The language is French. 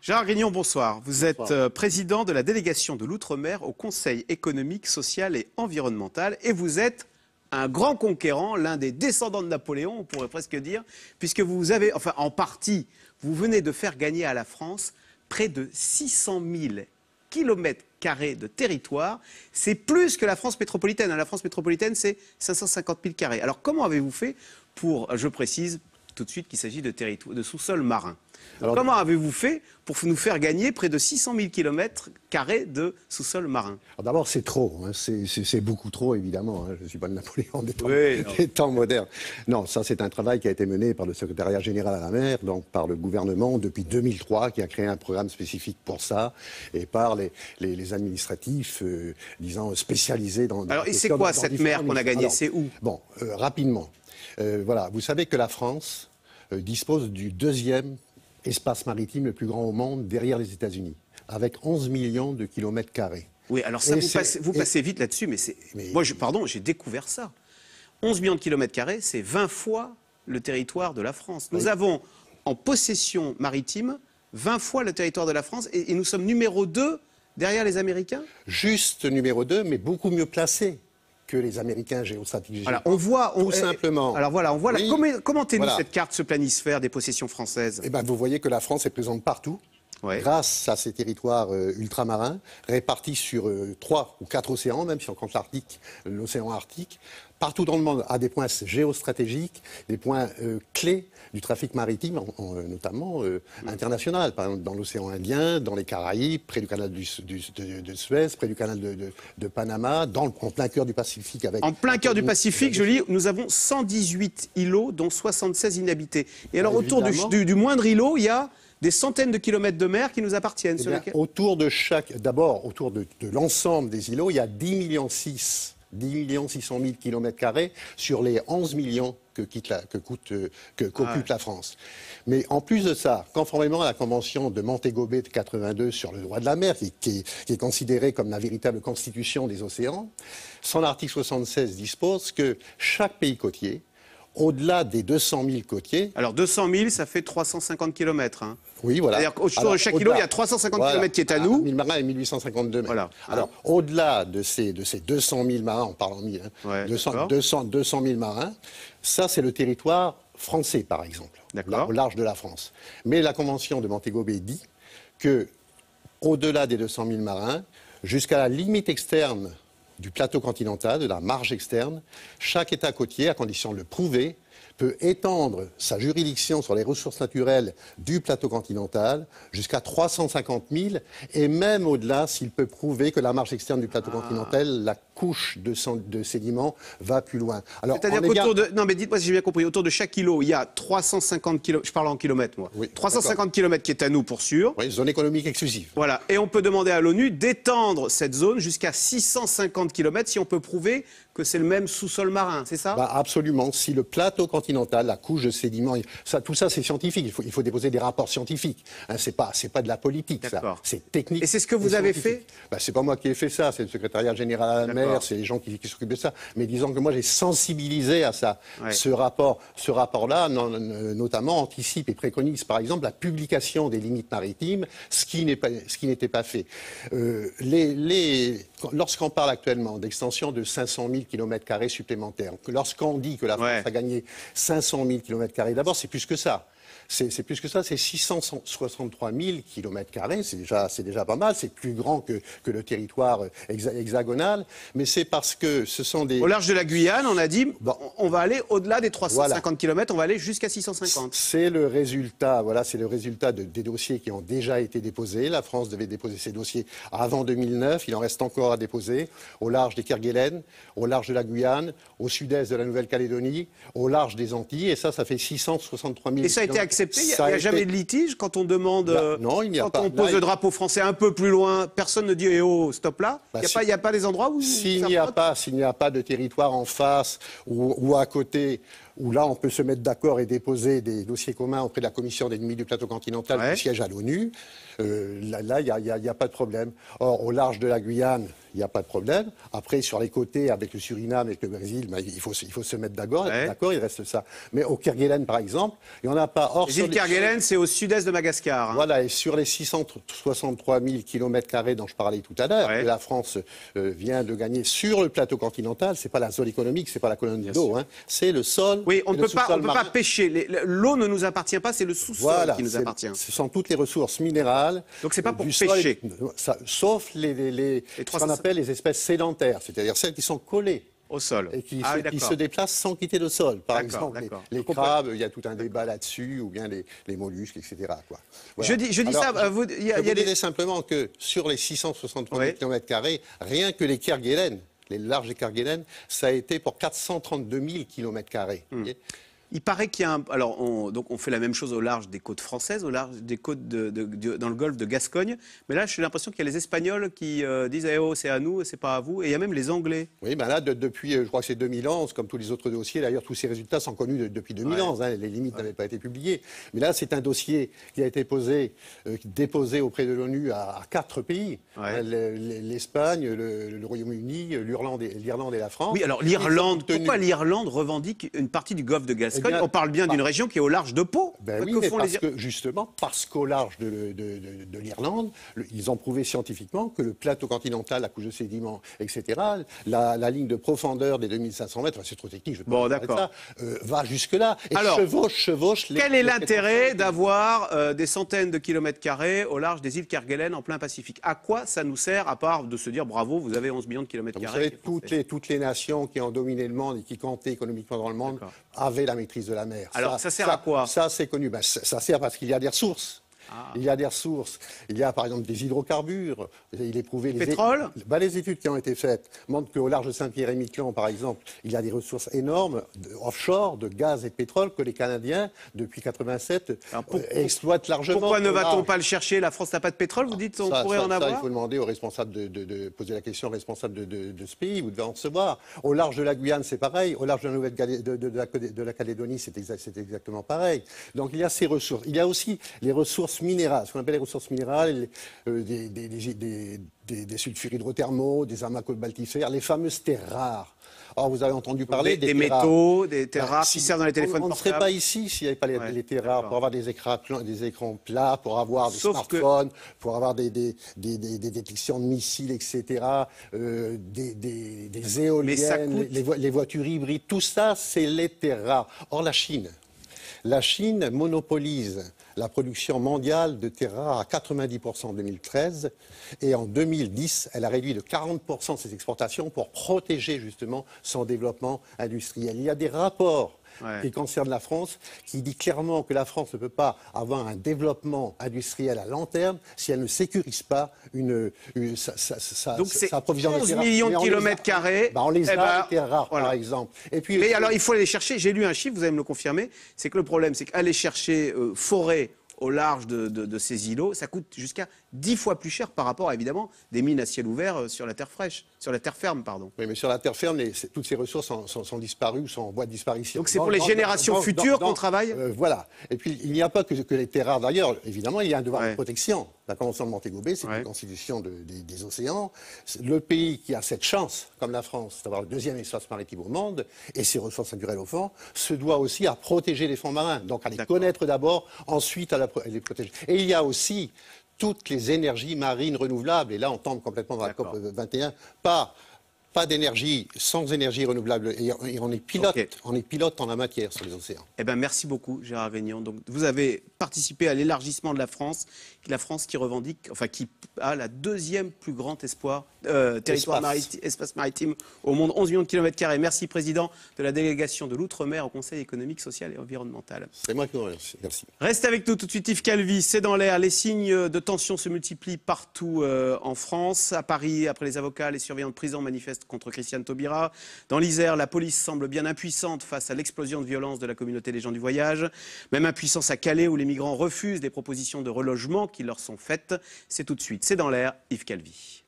Gérard Grignon, bonsoir. Vous êtes président de la délégation de l'Outre-mer au Conseil économique, social et environnemental. Et vous êtes un grand conquérant, l'un des descendants de Napoléon, on pourrait presque dire, puisque vous avez, enfin en partie, vous venez de faire gagner à la France près de 600 000 km² de territoire. C'est plus que la France métropolitaine. La France métropolitaine, c'est 550 000 km². Alors comment avez-vous fait pour, je précise tout de suite qu'il s'agit de sous-sol marin. Alors, comment avez-vous fait pour nous faire gagner près de 600 000 km² de sous-sol marin? D'abord, c'est trop. Hein. C'est beaucoup trop, évidemment. Hein. Je ne suis pas le Napoléon des temps modernes. Non, ça, c'est un travail qui a été mené par le secrétariat général à la mer, donc par le gouvernement depuis 2003, qui a créé un programme spécifique pour ça, et par les administratifs, disons, spécialisés dans... Alors, et c'est quoi cette mer qu'on a gagnée? C'est où? Bon, rapidement. Voilà, vous savez que la France dispose du deuxième espace maritime le plus grand au monde, derrière les États-Unis, avec 11 millions de kilomètres carrés. Oui, alors ça, vous passez vite là-dessus, mais moi, j'ai découvert ça. 11 millions de kilomètres carrés, c'est 20 fois le territoire de la France. Nous avons en possession maritime 20 fois le territoire de la France, et nous sommes numéro 2 derrière les Américains. Juste numéro 2, mais beaucoup mieux placé que les Américains géostratégiques. Voilà, on voit, tout simplement. Alors voilà, on voit commentez-nous cette carte, ce planisphère des possessions françaises. Eh ben, vous voyez que la France est présente partout, grâce à ces territoires ultramarins, répartis sur 3 ou 4 océans, même si on compte l'Arctique, l'océan Arctique, partout dans le monde, à des points géostratégiques, des points clés du trafic maritime, notamment international, par exemple dans l'océan Indien, dans les Caraïbes, près du canal de Suez, près du canal de Panama, en plein cœur du Pacifique. En plein cœur du Pacifique, je lis, nous avons 118 îlots, dont 76 inhabités. Et alors, autour du moindre îlot, il y a des centaines de kilomètres de mer qui nous appartiennent. Autour de l'ensemble des îlots, il y a 10 millions 600 000 km² sur les 11 millions qu'occupe la France. Mais en plus de ça, conformément à la convention de Montego Bay de 82 sur le droit de la mer, qui est considérée comme la véritable constitution des océans, son article 76 dispose que chaque pays côtier, au-delà des 200 000 côtiers... Alors 200 000, ça fait 350 km. Hein. Oui, voilà. C'est-à-dire qu'autour de chaque îlot, il y a 350 km qui est à nous. 1000 marins et 1852 mètres. Voilà. Alors, au-delà de ces 200 000 marins, on parle en 1000, hein, 200 000 marins, ça c'est le territoire français, par exemple, au large de la France. Mais la convention de Montego Bay dit que, au-delà des 200 000 marins, jusqu'à la limite externe du plateau continental, de la marge externe, chaque État côtier, à condition de le prouver, peut étendre sa juridiction sur les ressources naturelles du plateau continental jusqu'à 350 000, et même au-delà s'il peut prouver que la marge externe du plateau continental, la couche de sédiments, va plus loin. C'est-à-dire qu'autour de... Non mais dites-moi si j'ai bien compris, autour de chaque îlot, il y a 350 km, je parle en kilomètres moi, 350 km qui est à nous pour sûr. Oui, zone économique exclusive. Voilà, et on peut demander à l'ONU d'étendre cette zone jusqu'à 650 km si on peut prouver que c'est le même sous-sol marin, c'est ça? Absolument. Si le plateau continental, la couche de sédiments, tout ça c'est scientifique, il faut déposer des rapports scientifiques. Hein, c'est pas de la politique, ça. C'est technique. Et c'est ce que vous avez fait? C'est pas moi qui ai fait ça, c'est le secrétariat général à la mer, c'est les gens qui s'occupent de ça. Mais disons que moi j'ai sensibilisé à ça. Ce rapport-là, notamment, anticipe et préconise par exemple la publication des limites maritimes, ce qui n'était pas fait. Lorsqu'on parle actuellement d'extension de 500 000 km² supplémentaires, lorsqu'on dit que la France a gagné 500 000 km², d'abord c'est plus que ça. C'est plus que ça, c'est 663 000 km², c'est déjà pas mal, c'est plus grand que le territoire hexagonal, mais c'est parce que ce sont des... Au large de la Guyane, on a dit, on va aller au-delà des 350 km, on va aller jusqu'à 650. C'est le résultat, des dossiers qui ont déjà été déposés. La France devait déposer ces dossiers avant 2009, il en reste encore à déposer, au large des Kerguelen, au large de la Guyane, au sud-est de la Nouvelle-Calédonie, au large des Antilles, et ça fait 663 000 Et ça a été accepté? Il n'y a jamais de litige quand on demande, non, il n'y a quand pas. on pose le drapeau français un peu plus loin, personne ne dit eh oh, stop là. Il n'y a pas des endroits où s'il n'y a pas de territoire en face ou à côté, où là on peut se mettre d'accord et déposer des dossiers communs auprès de la commission des limites du plateau continental qui siège à l'ONU, là il n'y a pas de problème. Or, au large de la Guyane, il n'y a pas de problème. Après, sur les côtés, avec le Suriname, avec le Brésil, ben, il faut se mettre d'accord, il reste ça. Mais au Kerguelen, par exemple, il n'y en a pas. Or, les îles Kerguelen, c'est au sud-est de Madagascar. Hein. Voilà, et sur les 663 000 km² dont je parlais tout à l'heure, que la France vient de gagner sur le plateau continental, c'est pas la zone économique, c'est pas la colonne d'eau, hein, c'est le sol. Oui, on ne peut pas pêcher. L'eau ne nous appartient pas, c'est le sous-sol qui nous appartient. Ce sont toutes les ressources minérales. Donc c'est pas pour pêcher. Sauf ce qu'on appelle les espèces sédentaires, c'est-à-dire celles qui sont collées au sol. Et qui se déplacent sans quitter le sol. Par exemple, les crabes, il y a tout un débat là-dessus, ou bien les mollusques, etc. Quoi. Voilà. Je dis ça, vous disais simplement que sur les 663 km², rien que les Kerguelen, les larges Kerguelen, ça a été pour 432 000 km². Il paraît qu'il y a donc on fait la même chose au large des côtes françaises, au large des côtes dans le golfe de Gascogne. Mais là, j'ai l'impression qu'il y a les Espagnols qui disent « oh, c'est à nous, c'est pas à vous ». Et il y a même les Anglais. Oui, ben là, depuis, je crois que c'est 2011, comme tous les autres dossiers. D'ailleurs, tous ces résultats sont connus depuis 2011. Hein, les limites n'avaient pas été publiées. Mais là, c'est un dossier qui a été déposé auprès de l'ONU à 4 pays. L'Espagne, le Royaume-Uni, l'Irlande et la France. Oui, alors l'Irlande, pourquoi l'Irlande revendique une partie du golfe de Gascogne? On parle bien d'une région qui est au large de Pau. Justement, parce qu'au large de l'Irlande, ils ont prouvé scientifiquement que le plateau continental, la couche de sédiments, etc., la ligne de profondeur des 2500 mètres, c'est trop technique, je peux pas parler de ça, va jusque-là. Et alors, chevauche quel est l'intérêt d'avoir des centaines de kilomètres carrés au large des îles Kerguelen en plein Pacifique? À quoi ça nous sert, à part de se dire bravo, vous avez 11 millions de kilomètres carrés? Vous savez, toutes les nations qui ont dominé le monde et qui comptaient économiquement dans le monde avaient la maîtrise de la mer. Alors ça sert à quoi? Ça, c'est connu. Ben, ça sert parce qu'il y a des ressources. Il y a des ressources. Il y a par exemple des hydrocarbures. Il est prouvé. Pétrole. Les études qui ont été faites montrent qu'au large de Saint-Pierre-et-Miquelon, par exemple, il y a des ressources énormes offshore de gaz et de pétrole que les Canadiens, depuis 87, exploitent largement. Pourquoi ne va-t-on pas le chercher? La France n'a pas de pétrole, vous dites on pourrait en avoir? Il faut demander aux responsables de poser la question aux responsables de ce pays. Vous devez en recevoir. Au large de la Guyane, c'est pareil. Au large de la Calédonie, c'est exactement pareil. Donc il y a ces ressources. Il y a aussi les ressources minérales, ce qu'on appelle les ressources minérales, des sulfures hydrothermaux, des amas cobaltifères, les fameuses terres rares. Or, vous avez entendu parler des métaux, des terres rares qui servent dans les téléphones portables. On ne serait pas ici s'il n'y avait pas les terres rares, pour avoir des écrans plats, pour avoir des smartphones, pour avoir des détections de missiles, etc., des éoliennes, les voitures hybrides, tout ça, c'est les terres rares. Or, la Chine monopolise la production mondiale de terres rares à 90% en 2013 et en 2010, elle a réduit de 40% ses exportations pour protéger justement son développement industriel. Il y a des rapports qui concernent la France, qui dit clairement que la France ne peut pas avoir un développement industriel à long terme si elle ne sécurise pas sa provision de terres rares. 11 millions de kilomètres carrés. On les a, les terres rares, par exemple. Et puis, mais alors, il faut aller les chercher. J'ai lu un chiffre, vous allez me le confirmer, c'est que le problème, c'est qu'aller chercher forêt au large de ces îlots, ça coûte jusqu'à 10 fois plus cher par rapport à, évidemment, des mines à ciel ouvert sur la terre ferme, pardon. Oui, mais sur la terre ferme, toutes ces ressources sont disparues ou sont en voie de disparition. Donc c'est pour les générations futures qu'on travaille. Voilà. Et puis, il n'y a pas que les terres rares. D'ailleurs, évidemment, il y a un devoir de protection. La Convention de Montego Bay, c'est une constitution des océans. Le pays qui a cette chance, comme la France, d'avoir le deuxième espace maritime au monde, et ses ressources naturelles au fond, se doit aussi à protéger les fonds marins. Donc à les connaître d'abord, ensuite à les protéger. Et il y a aussi toutes les énergies marines renouvelables. Et là, on tombe complètement dans la COP 21. Pas d'énergie sans énergie renouvelable. Et on est pilote en la matière sur les océans. Eh bien, merci beaucoup, Gérard Vignon. Donc, vous avez participé à l'élargissement de la France qui revendique, enfin, qui a la deuxième plus grande espace maritime au monde, 11 millions de kilomètres carrés. Merci, président de la délégation de l'Outre-mer au Conseil économique, social et environnemental. C'est moi qui vous remercie. Merci. Restez avec nous tout de suite, Yves Calvi. C'est dans l'air. Les signes de tension se multiplient partout en France. À Paris, après les avocats, les surveillants de prison manifestent contre Christiane Taubira. Dans l'Isère, la police semble bien impuissante face à l'explosion de violence de la communauté des gens du voyage. Même impuissance à Calais, où les migrants refusent les propositions de relogement qui leur sont faites. C'est tout de suite. C'est dans l'air, Yves Calvi.